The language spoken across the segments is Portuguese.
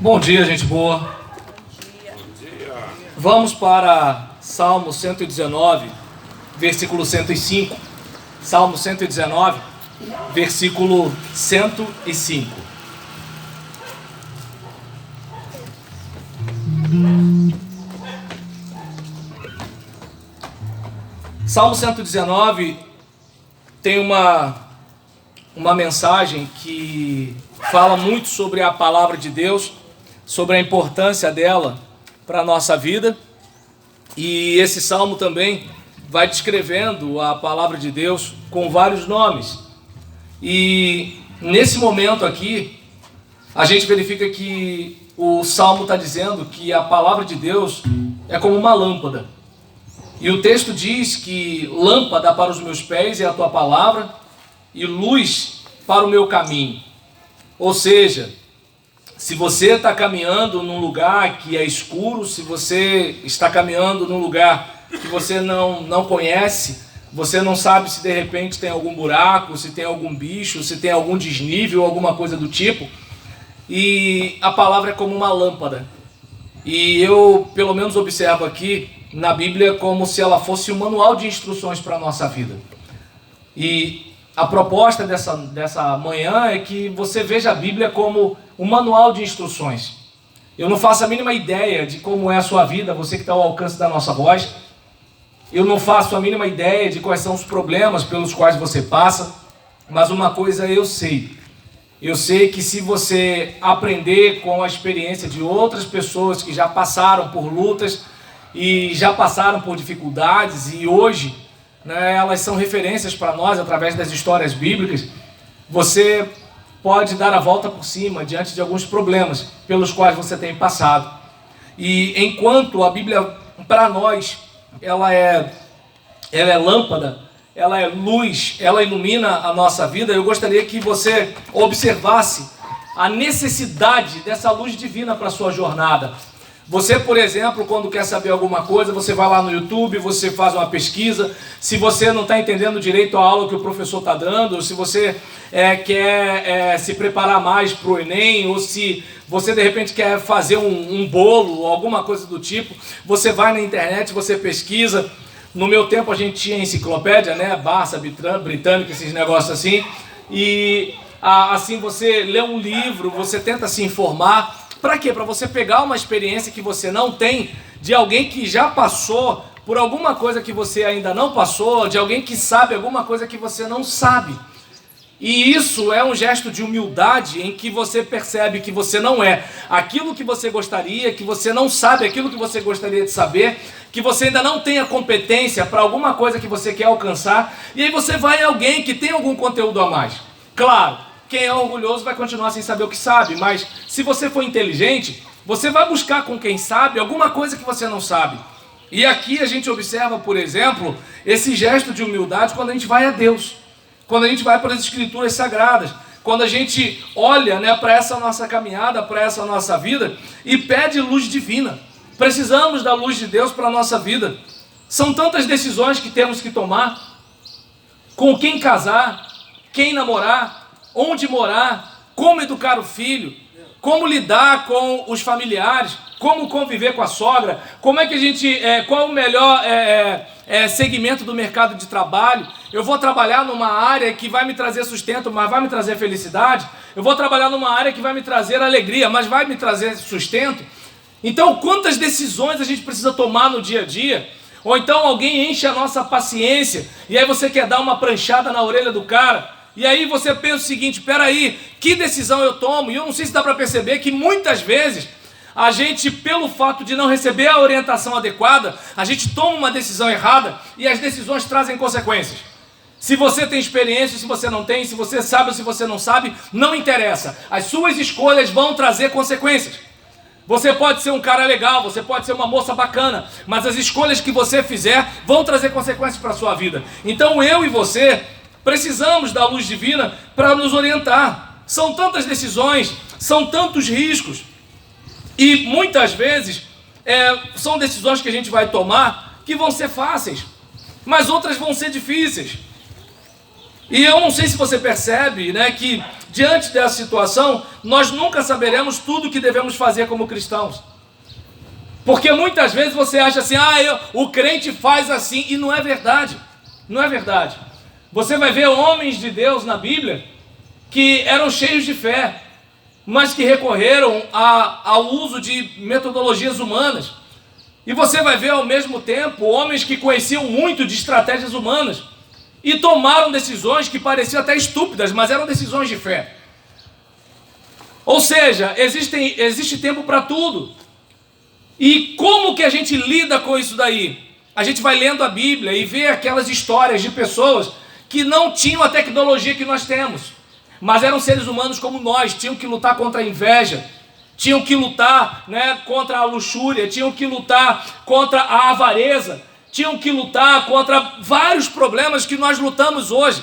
Bom dia, gente boa. Bom dia. Vamos para Salmo 119, versículo 105. Salmo 119, versículo 105. Salmo 119 tem uma mensagem que fala muito sobre a palavra de Deus, sobre a importância dela para a nossa vida. E esse salmo também vai descrevendo a palavra de Deus com vários nomes. E nesse momento aqui, a gente verifica que o salmo está dizendo que a palavra de Deus é como uma lâmpada. E o texto diz que lâmpada para os meus pés é a tua palavra e luz para o meu caminho. Ou seja, se você está caminhando num lugar que é escuro, se você está caminhando num lugar que você não conhece, você não sabe se de repente tem algum buraco, se tem algum bicho, se tem algum desnível, alguma coisa do tipo, e a palavra é como uma lâmpada. E eu, pelo menos, observo aqui na Bíblia como se ela fosse um manual de instruções para a nossa vida. E a proposta dessa manhã é que você veja a Bíblia como um manual de instruções. Eu não faço a mínima ideia de como é a sua vida, você que está ao alcance da nossa voz. Eu não faço a mínima ideia de quais são os problemas pelos quais você passa, mas uma coisa eu sei. Eu sei que se você aprender com a experiência de outras pessoas que já passaram por lutas e já passaram por dificuldades e hoje, né, elas são referências para nós através das histórias bíblicas, você pode dar a volta por cima diante de alguns problemas pelos quais você tem passado. E enquanto a Bíblia para nós ela é lâmpada, ela é luz, ela ilumina a nossa vida, eu gostaria que você observasse a necessidade dessa luz divina para a sua jornada. Você, por exemplo, quando quer saber alguma coisa, você vai lá no YouTube, você faz uma pesquisa. Se você não está entendendo direito a aula que o professor está dando, se você quer se preparar mais para o Enem, ou se você de repente quer fazer um bolo, alguma coisa do tipo, você vai na internet, você pesquisa. No meu tempo a gente tinha enciclopédia, né? Barça, Britânica, esses negócios assim. E assim você lê um livro, você tenta se informar. Para quê? Para você pegar uma experiência que você não tem, de alguém que já passou por alguma coisa que você ainda não passou, de alguém que sabe alguma coisa que você não sabe. E isso é um gesto de humildade em que você percebe que você não é aquilo que você gostaria, que você não sabe aquilo que você gostaria de saber, que você ainda não tem a competência para alguma coisa que você quer alcançar, e aí você vai em alguém que tem algum conteúdo a mais. Claro, quem é orgulhoso vai continuar sem saber o que sabe, mas se você for inteligente, você vai buscar com quem sabe alguma coisa que você não sabe. E aqui a gente observa, por exemplo, esse gesto de humildade quando a gente vai a Deus, quando a gente vai para as Escrituras Sagradas, quando a gente olha, né, para essa nossa caminhada, para essa nossa vida e pede luz divina. Precisamos da luz de Deus para a nossa vida. São tantas decisões que temos que tomar, com quem casar, quem namorar, onde morar, como educar o filho, como lidar com os familiares, como conviver com a sogra, como é que a gente, qual o melhor segmento do mercado de trabalho. Eu vou trabalhar numa área que vai me trazer sustento, mas vai me trazer felicidade. Eu vou trabalhar numa área que vai me trazer alegria, mas vai me trazer sustento. Então, quantas decisões a gente precisa tomar no dia a dia? Ou então alguém enche a nossa paciência e aí você quer dar uma pranchada na orelha do cara. E aí você pensa o seguinte, peraí, que decisão eu tomo? E eu não sei se dá para perceber que muitas vezes a gente, pelo fato de não receber a orientação adequada, a gente toma uma decisão errada e as decisões trazem consequências. Se você tem experiência, se você não tem, se você sabe ou se você não sabe, não interessa. As suas escolhas vão trazer consequências. Você pode ser um cara legal, você pode ser uma moça bacana, mas as escolhas que você fizer vão trazer consequências para a sua vida. Então eu e você precisamos da luz divina para nos orientar. São tantas decisões, são tantos riscos. E muitas vezes são decisões que a gente vai tomar que vão ser fáceis, mas outras vão ser difíceis. E eu não sei se você percebe, né, que diante dessa situação, nós nunca saberemos tudo o que devemos fazer como cristãos. Porque muitas vezes você acha assim, o crente faz assim, e não é verdade. Não é verdade. Você vai ver homens de Deus na Bíblia que eram cheios de fé, mas que recorreram ao uso de metodologias humanas. E você vai ver ao mesmo tempo homens que conheciam muito de estratégias humanas e tomaram decisões que pareciam até estúpidas, mas eram decisões de fé. Ou seja, existe tempo para tudo. E como que a gente lida com isso daí? A gente vai lendo a Bíblia e vê aquelas histórias de pessoas que não tinham a tecnologia que nós temos, mas eram seres humanos como nós, tinham que lutar contra a inveja, tinham que lutar, contra a luxúria, tinham que lutar contra a avareza, tinham que lutar contra vários problemas que nós lutamos hoje.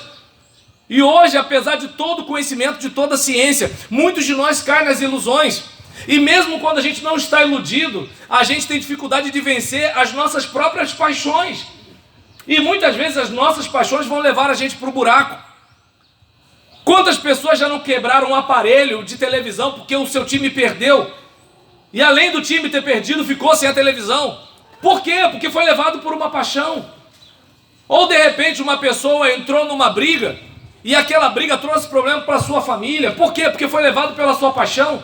E hoje, apesar de todo o conhecimento, de toda a ciência, muitos de nós caem nas ilusões. E mesmo quando a gente não está iludido, a gente tem dificuldade de vencer as nossas próprias paixões. E muitas vezes as nossas paixões vão levar a gente para o buraco. Quantas pessoas já não quebraram um aparelho de televisão porque o seu time perdeu? E além do time ter perdido, ficou sem a televisão. Por quê? Porque foi levado por uma paixão. Ou de repente uma pessoa entrou numa briga e aquela briga trouxe problema para a sua família. Por quê? Porque foi levado pela sua paixão.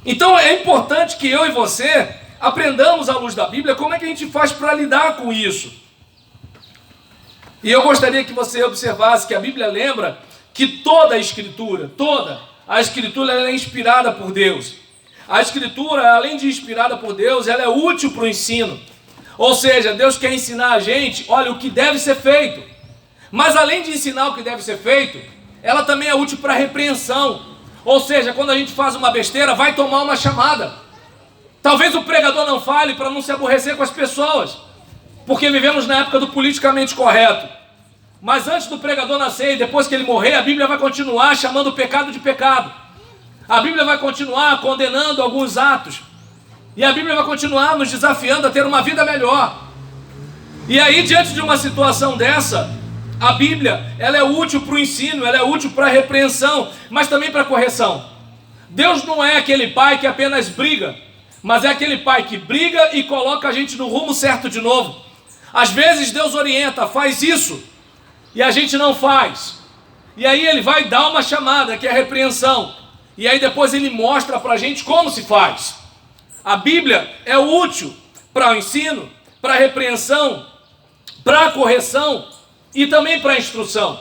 Então é importante que eu e você aprendamos à luz da Bíblia como é que a gente faz para lidar com isso. E eu gostaria que você observasse que a Bíblia lembra que toda a Escritura ela é inspirada por Deus. A Escritura, além de inspirada por Deus, ela é útil para o ensino. Ou seja, Deus quer ensinar a gente, olha, o que deve ser feito. Mas além de ensinar o que deve ser feito, ela também é útil para a repreensão. Ou seja, quando a gente faz uma besteira, vai tomar uma chamada. Talvez o pregador não fale para não se aborrecer com as pessoas, porque vivemos na época do politicamente correto. Mas antes do pregador nascer e depois que ele morrer, a Bíblia vai continuar chamando o pecado de pecado. A Bíblia vai continuar condenando alguns atos. E a Bíblia vai continuar nos desafiando a ter uma vida melhor. E aí, diante de uma situação dessa, a Bíblia, ela é útil para o ensino, ela é útil para a repreensão, mas também para a correção. Deus não é aquele pai que apenas briga, mas é aquele pai que briga e coloca a gente no rumo certo de novo. Às vezes Deus orienta, faz isso, e a gente não faz. E aí ele vai dar uma chamada, que é a repreensão. E aí depois ele mostra para a gente como se faz. A Bíblia é útil para o ensino, para a repreensão, para a correção e também para a instrução.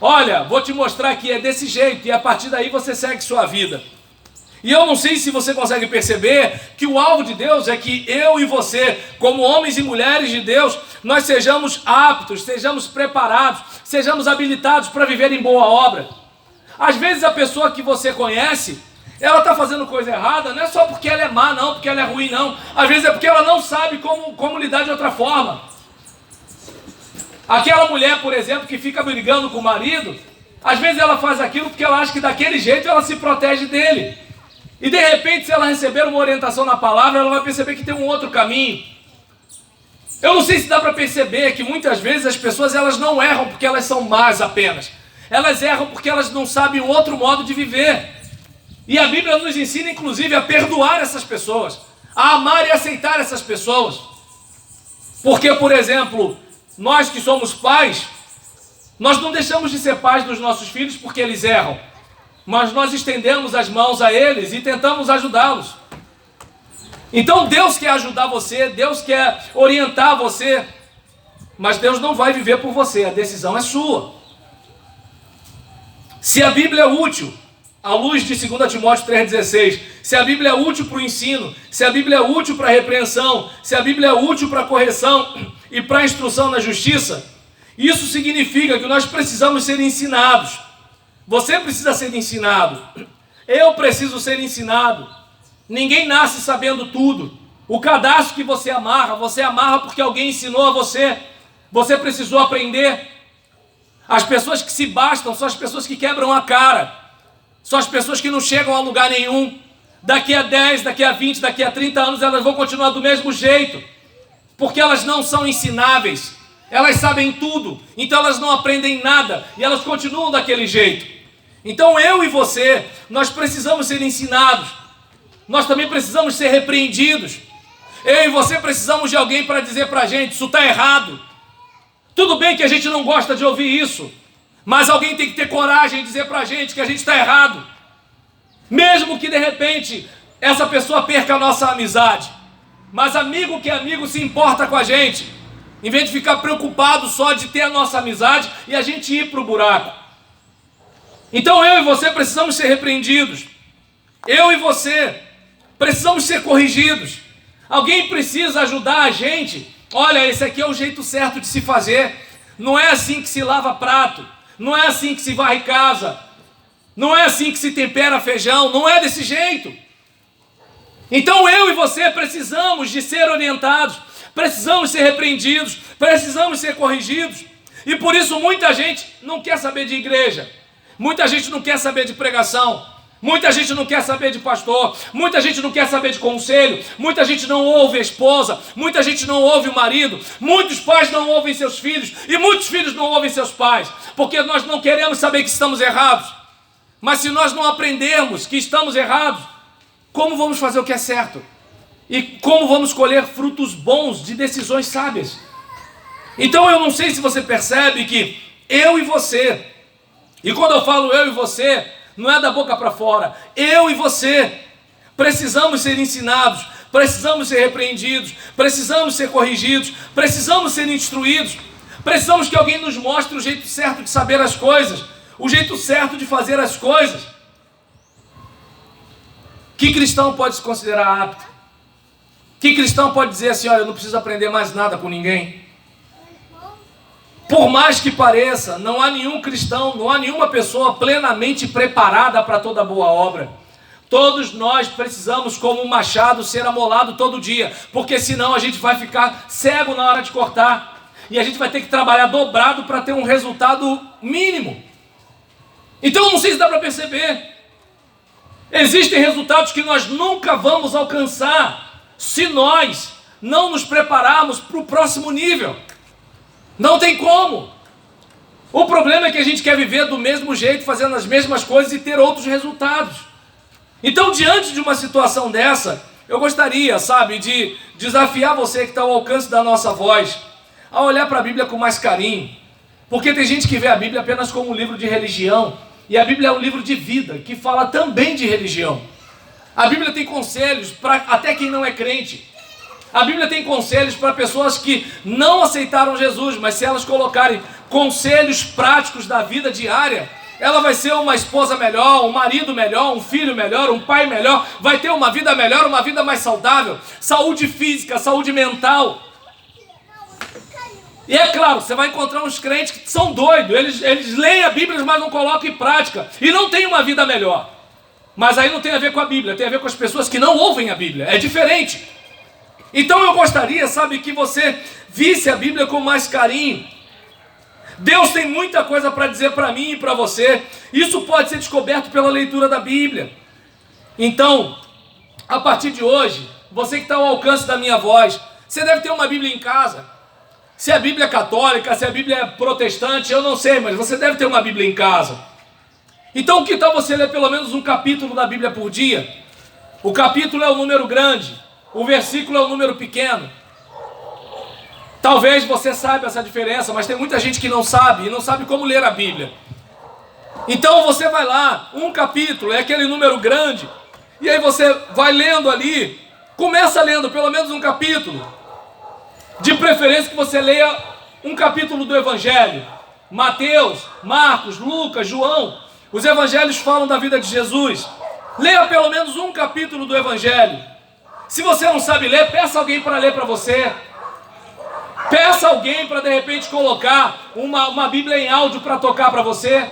Olha, vou te mostrar que é desse jeito, e a partir daí você segue sua vida. E eu não sei se você consegue perceber que o alvo de Deus é que eu e você, como homens e mulheres de Deus, nós sejamos aptos, sejamos preparados, sejamos habilitados para viver em boa obra. Às vezes a pessoa que você conhece, ela está fazendo coisa errada, não é só porque ela é má, não, porque ela é ruim, não. Às vezes é porque ela não sabe como lidar de outra forma. Aquela mulher, por exemplo, que fica brigando com o marido, às vezes ela faz aquilo porque ela acha que daquele jeito ela se protege dele. E de repente, se ela receber uma orientação na palavra, ela vai perceber que tem um outro caminho. Eu não sei se dá para perceber que muitas vezes as pessoas elas não erram porque elas são más apenas. Elas erram porque elas não sabem o outro modo de viver. E a Bíblia nos ensina, inclusive, a perdoar essas pessoas, a amar e aceitar essas pessoas. Porque, por exemplo, nós que somos pais, nós não deixamos de ser pais dos nossos filhos porque eles erram. Mas nós estendemos as mãos a eles e tentamos ajudá-los. Então Deus quer ajudar você, Deus quer orientar você, mas Deus não vai viver por você, a decisão é sua. Se a Bíblia é útil, à luz de 2 Timóteo 3,16, se a Bíblia é útil para o ensino, se a Bíblia é útil para a repreensão, se a Bíblia é útil para a correção e para a instrução na justiça, isso significa que nós precisamos ser ensinados. Você precisa ser ensinado. Eu preciso ser ensinado. Ninguém nasce sabendo tudo. O cadastro que você amarra porque alguém ensinou a você. Você precisou aprender. As pessoas que se bastam são as pessoas que quebram a cara. São as pessoas que não chegam a lugar nenhum. Daqui a 10, daqui a 20, daqui a 30 anos elas vão continuar do mesmo jeito. Porque elas não são ensináveis. Elas sabem tudo. Então elas não aprendem nada. E elas continuam daquele jeito. Então eu e você, nós precisamos ser ensinados. Nós também precisamos ser repreendidos. Eu e você precisamos de alguém para dizer para a gente, isso está errado. Tudo bem que a gente não gosta de ouvir isso, mas alguém tem que ter coragem de dizer para a gente que a gente está errado. Mesmo que de repente essa pessoa perca a nossa amizade. Mas amigo que é amigo se importa com a gente. Em vez de ficar preocupado só de ter a nossa amizade e a gente ir para o buraco. Então eu e você precisamos ser repreendidos. Eu e você precisamos ser corrigidos. Alguém precisa ajudar a gente. Olha, esse aqui é o jeito certo de se fazer. Não é assim que se lava prato. Não é assim que se varre casa. Não é assim que se tempera feijão. Não é desse jeito. Então eu e você precisamos de ser orientados. Precisamos ser repreendidos. Precisamos ser corrigidos. E por isso muita gente não quer saber de igreja. Muita gente não quer saber de pregação. Muita gente não quer saber de pastor, muita gente não quer saber de conselho, muita gente não ouve a esposa, muita gente não ouve o marido, muitos pais não ouvem seus filhos e muitos filhos não ouvem seus pais, porque nós não queremos saber que estamos errados. Mas se nós não aprendermos que estamos errados, como vamos fazer o que é certo? E como vamos colher frutos bons de decisões sábias? Então eu não sei se você percebe que eu e você, e quando eu falo eu e você, não é da boca para fora. Eu e você precisamos ser ensinados, precisamos ser repreendidos, precisamos ser corrigidos, precisamos ser instruídos, precisamos que alguém nos mostre o jeito certo de saber as coisas, o jeito certo de fazer as coisas. Que cristão pode se considerar apto? Que cristão pode dizer assim, olha, eu não preciso aprender mais nada com ninguém? Por mais que pareça, não há nenhum cristão, não há nenhuma pessoa plenamente preparada para toda boa obra. Todos nós precisamos, como um machado, ser amolado todo dia, porque senão a gente vai ficar cego na hora de cortar. E a gente vai ter que trabalhar dobrado para ter um resultado mínimo. Então não sei se dá para perceber. Existem resultados que nós nunca vamos alcançar se nós não nos prepararmos para o próximo nível. Não tem como. O problema é que a gente quer viver do mesmo jeito, fazendo as mesmas coisas e ter outros resultados. Então, diante de uma situação dessa, eu gostaria, sabe, de desafiar você que está ao alcance da nossa voz, a olhar para a Bíblia com mais carinho. Porque tem gente que vê a Bíblia apenas como um livro de religião, e a Bíblia é um livro de vida, que fala também de religião. A Bíblia tem conselhos para até quem não é crente. A Bíblia tem conselhos para pessoas que não aceitaram Jesus, mas se elas colocarem conselhos práticos da vida diária, ela vai ser uma esposa melhor, um marido melhor, um filho melhor, um pai melhor, vai ter uma vida melhor, uma vida mais saudável, saúde física, saúde mental. E é claro, você vai encontrar uns crentes que são doidos, eles leem a Bíblia, mas não colocam em prática, e não têm uma vida melhor. Mas aí não tem a ver com a Bíblia, tem a ver com as pessoas que não ouvem a Bíblia, é diferente. Então eu gostaria, sabe, que você visse a Bíblia com mais carinho. Deus tem muita coisa para dizer para mim e para você. Isso pode ser descoberto pela leitura da Bíblia. Então, a partir de hoje, você que está ao alcance da minha voz, você deve ter uma Bíblia em casa. Se a Bíblia é católica, se a Bíblia é protestante, eu não sei, mas você deve ter uma Bíblia em casa. Então, que tal você ler pelo menos um capítulo da Bíblia por dia? O capítulo é o número grande. O versículo é um número pequeno. Talvez você saiba essa diferença, mas tem muita gente que não sabe, e não sabe como ler a Bíblia. Então você vai lá, um capítulo, é aquele número grande, e aí você vai lendo ali, começa lendo pelo menos um capítulo. De preferência que você leia um capítulo do Evangelho. Mateus, Marcos, Lucas, João. Os Evangelhos falam da vida de Jesus. Leia pelo menos um capítulo do Evangelho. Se você não sabe ler, peça alguém para ler para você. Peça alguém para de repente colocar uma Bíblia em áudio para tocar para você.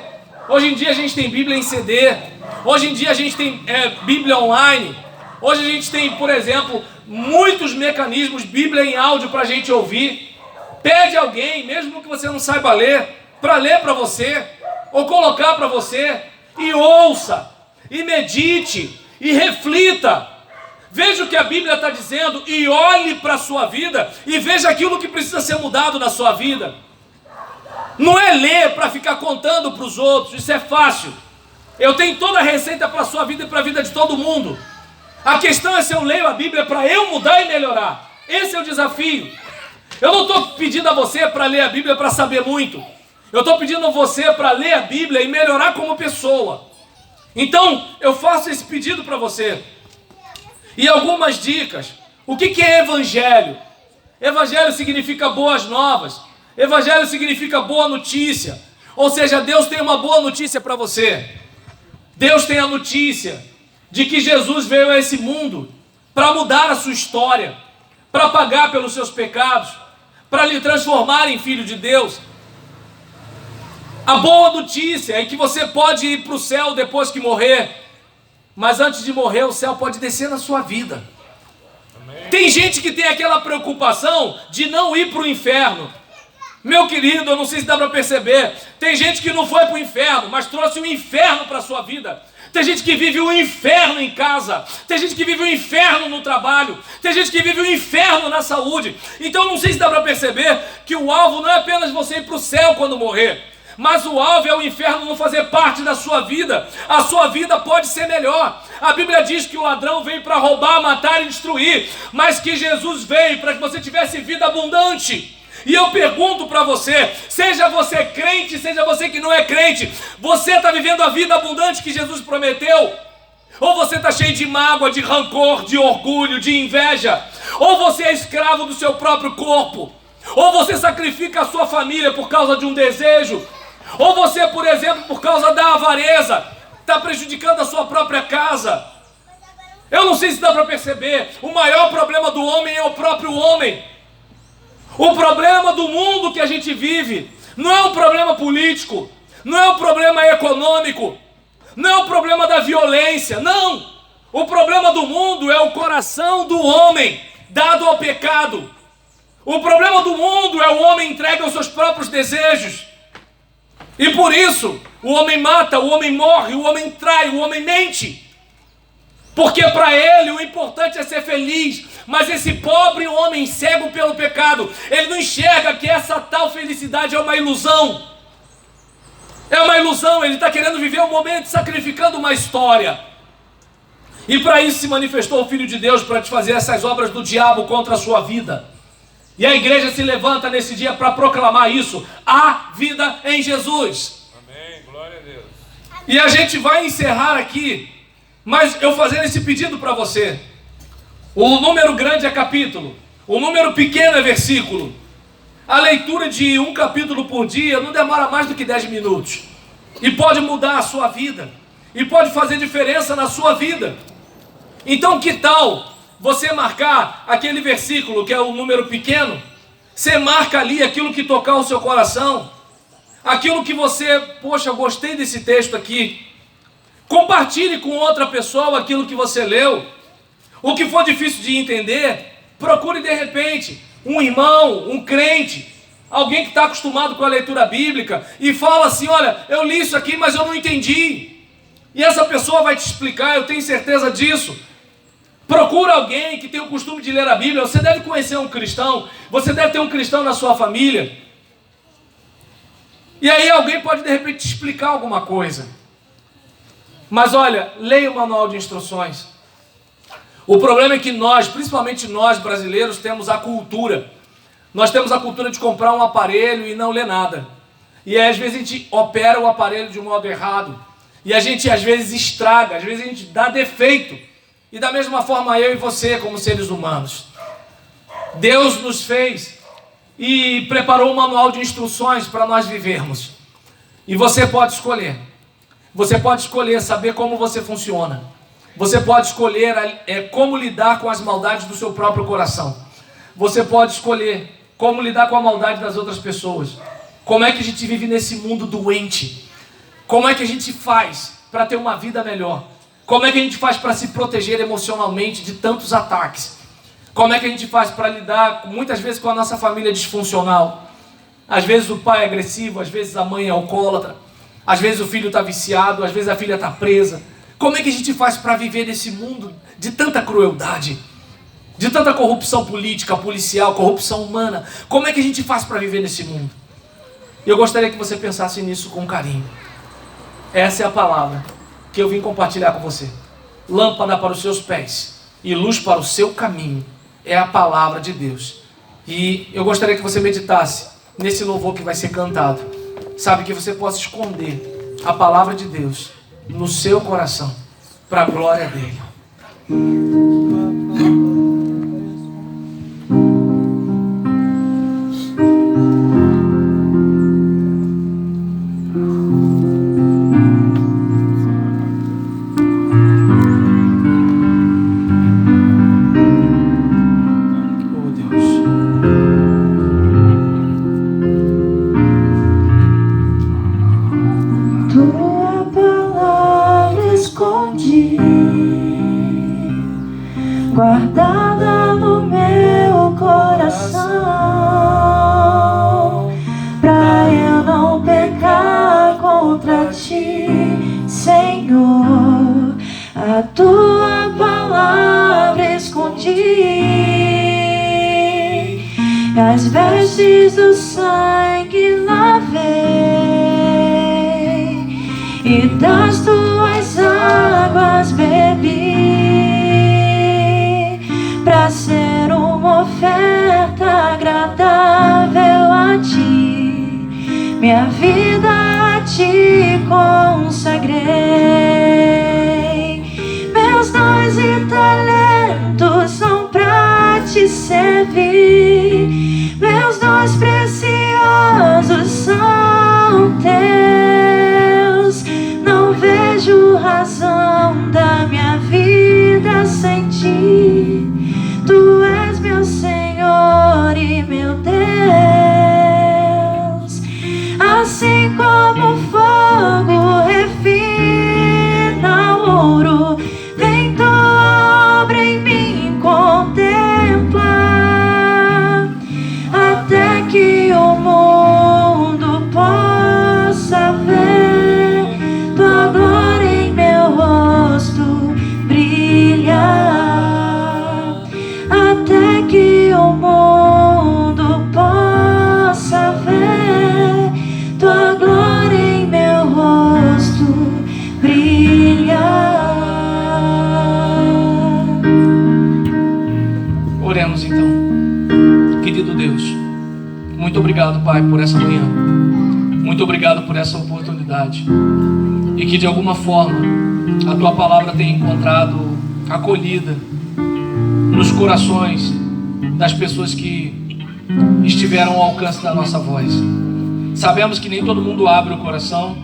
Hoje em dia a gente tem Bíblia em CD. Hoje em dia a gente tem Bíblia online. Hoje a gente tem, por exemplo, muitos mecanismos, Bíblia em áudio para a gente ouvir. Pede alguém, mesmo que você não saiba ler, para ler para você, ou colocar para você, e ouça, e medite, e reflita. Veja o que a Bíblia está dizendo e olhe para a sua vida e veja aquilo que precisa ser mudado na sua vida. Não é ler para ficar contando para os outros, isso é fácil. Eu tenho toda a receita para a sua vida e para a vida de todo mundo. A questão é se eu leio a Bíblia para eu mudar e melhorar. Esse é o desafio. Eu não estou pedindo a você para ler a Bíblia para saber muito. Eu estou pedindo a você para ler a Bíblia e melhorar como pessoa. Então, eu faço esse pedido para você. E algumas dicas. O que é evangelho? Evangelho significa boas novas. Evangelho significa boa notícia. Ou seja, Deus tem uma boa notícia para você. Deus tem a notícia de que Jesus veio a esse mundo para mudar a sua história, para pagar pelos seus pecados, para lhe transformar em filho de Deus. A boa notícia é que você pode ir para o céu depois que morrer, mas antes de morrer o céu pode descer na sua vida. Amém. Tem gente que tem aquela preocupação de não ir para o inferno. Meu querido, eu não sei se dá para perceber, tem gente que não foi para o inferno, mas trouxe o inferno para a sua vida. Tem gente que vive o inferno em casa, tem gente que vive o inferno no trabalho, tem gente que vive o inferno na saúde. Então não sei se dá para perceber que o alvo não é apenas você ir para o céu quando morrer, mas o alvo é o inferno não fazer parte da sua vida. A sua vida pode ser melhor. A Bíblia diz que o ladrão veio para roubar, matar e destruir, mas que Jesus veio para que você tivesse vida abundante. E eu pergunto para você, seja você crente, seja você que não é crente, você está vivendo a vida abundante que Jesus prometeu? Ou você está cheio de mágoa, de rancor, de orgulho, de inveja? Ou você é escravo do seu próprio corpo? Ou você sacrifica a sua família por causa de um desejo? Ou você, por exemplo, por causa da avareza, está prejudicando a sua própria casa? Eu não sei se dá para perceber, o maior problema do homem é o próprio homem. O problema do mundo que a gente vive não é um problema político, não é um problema econômico, não é um problema da violência, não. O problema do mundo é o coração do homem dado ao pecado. O problema do mundo é o homem entregue aos seus próprios desejos. E por isso, o homem mata, o homem morre, o homem trai, o homem mente. Porque para ele o importante é ser feliz. Mas esse pobre homem cego pelo pecado, ele não enxerga que essa tal felicidade é uma ilusão. É uma ilusão, ele está querendo viver um momento sacrificando uma história. E para isso se manifestou o Filho de Deus, para desfazer essas obras do diabo contra a sua vida. E a igreja se levanta nesse dia para proclamar isso. Há vida em Jesus. Amém, glória a Deus. E a gente vai encerrar aqui, mas eu fazendo esse pedido para você. O número grande é capítulo, o número pequeno é versículo. A leitura de um capítulo por dia não demora mais do que 10 minutos. E pode mudar a sua vida. E pode fazer diferença na sua vida. Então que tal você marcar aquele versículo que é o número pequeno? Você marca ali aquilo que tocar o seu coração. Aquilo que você, poxa, gostei desse texto aqui. Compartilhe com outra pessoa aquilo que você leu. O que for difícil de entender, procure de repente um irmão, um crente, alguém que está acostumado com a leitura bíblica e fala assim, olha, eu li isso aqui, mas eu não entendi. E essa pessoa vai te explicar, eu tenho certeza disso. Procura alguém que tem o costume de ler a Bíblia. Você deve conhecer um cristão, você deve ter um cristão na sua família. E aí alguém pode de repente te explicar alguma coisa. Mas olha, leia o manual de instruções. O problema é que nós, principalmente nós brasileiros, temos a cultura. Nós temos a cultura de comprar um aparelho e não ler nada. E aí, às vezes a gente opera o aparelho de um modo errado. E a gente às vezes estraga, às vezes a gente dá defeito. E da mesma forma eu e você, como seres humanos. Deus nos fez e preparou um manual de instruções para nós vivermos. E você pode escolher. Você pode escolher saber como você funciona. Você pode escolher como lidar com as maldades do seu próprio coração. Você pode escolher como lidar com a maldade das outras pessoas. Como é que a gente vive nesse mundo doente? Como é que a gente faz para ter uma vida melhor? Como é que a gente faz para se proteger emocionalmente de tantos ataques? Como é que a gente faz para lidar muitas vezes com a nossa família disfuncional? Às vezes o pai é agressivo, às vezes a mãe é alcoólatra, às vezes o filho está viciado, às vezes a filha está presa. Como é que a gente faz para viver nesse mundo de tanta crueldade, de tanta corrupção política, policial, corrupção humana? Como é que a gente faz para viver nesse mundo? Eu gostaria que você pensasse nisso com carinho. Essa é a palavra. que eu vim compartilhar com você. Lâmpada para os seus pés e luz para o seu caminho é a palavra de Deus. E eu gostaria que você meditasse nesse louvor que vai ser cantado. Sabe, que você possa esconder a palavra de Deus no seu coração, para a glória dele. Guardada no meu coração, pra eu não pecar contra ti, Senhor. A tua palavra escondi, as vestes do sangue lavei, e das tuas águas bebi, pra ser uma oferta agradável a ti, minha vida a ti consagrei. Meus dons e talentos são pra te servir, meus dons preciosos são teus. Não vejo razão da minha vida sem ti. Tu és meu Senhor e meu Deus. Assim como o fogo refina o ouro, vem tua obra em mim contemplar, até que o mundo possa ver tua glória em meu rosto brilhar, até que o mundo possa ver tua glória em meu rosto brilhar. Oremos então. Querido Deus, muito obrigado, Pai, por essa manhã. Muito obrigado por essa oportunidade. E que de alguma forma a tua palavra tenha encontrado acolhida nos corações das pessoas que estiveram ao alcance da nossa voz. Sabemos que nem todo mundo abre o coração,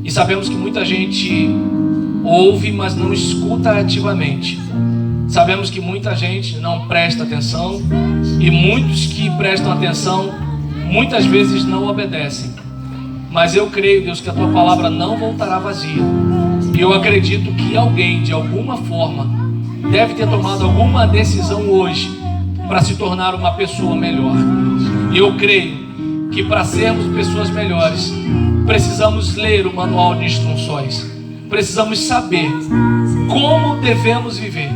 e sabemos que muita gente ouve, mas não escuta ativamente. Sabemos que muita gente não presta atenção, e muitos que prestam atenção muitas vezes não obedecem. Mas eu creio, Deus, que a tua palavra não voltará vazia. E eu acredito que alguém, de alguma forma, deve ter tomado alguma decisão hoje para se tornar uma pessoa melhor. E eu creio que para sermos pessoas melhores, precisamos ler o manual de instruções. Precisamos saber como devemos viver.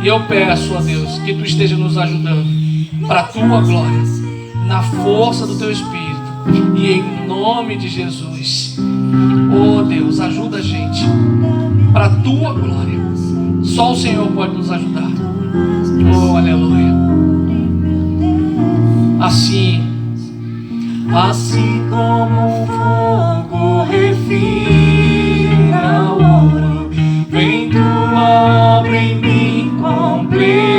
E eu peço a Deus que tu esteja nos ajudando para a tua glória, na força do teu Espírito, e em nome de Jesus. Oh Deus, ajuda a gente para a tua glória. Só o Senhor pode nos ajudar. Oh, aleluia. Assim como o fogo refina o ouro, vem tua obra em mim completa,